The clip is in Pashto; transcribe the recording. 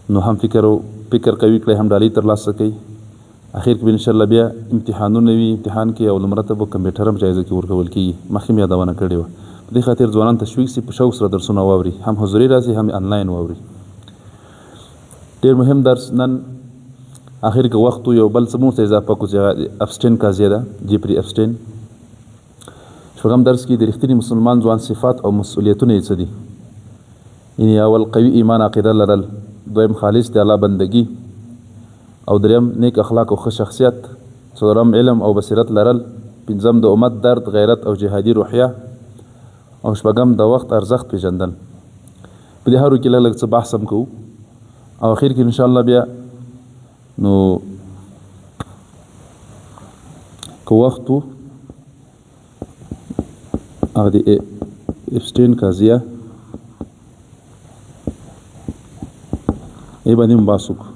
نو هم فکر قوي کړئ، هم ډالۍ ترلاسه کوي. اخر کې به انشاءالله بیا امتحانونه وي، امتحان کې او لمرتب او کمپیوټر هم جایزه کې ورکول کېږي. مخکې مې یادونه کړې وه. په دې خاطر ځوانان تشویق سي، په شوق سره درسونه واوري، هم حضوري راځي هم انلاین واوري. ډېر مهم درس نن اخر کې وخت یو بل څه مو ته اضافه کو چې ابسټین قضیه ده، جیپري ابسټین. شپږم درس کې د رښتیني مسلمان ځوان صفات او مسؤلیتونه یې څه دي. یعنې اول قوي ایمان عقیده لرل، دویم خالص د الله بندګي، او دریم نیک اخلاق او ښه شخصیت، څلورم علم او بصیرت لرل، پنځم د امت درد، غیرت او جهادي روحیه، او شپږم د وخت ارزښت پیژندل. په دې هرو کې لږ څه بحث هم کوو او اخر کې انشاءالله بیا نو که وخت و هغه د ابسټین قضیه ای باندې هم بحث وکړو.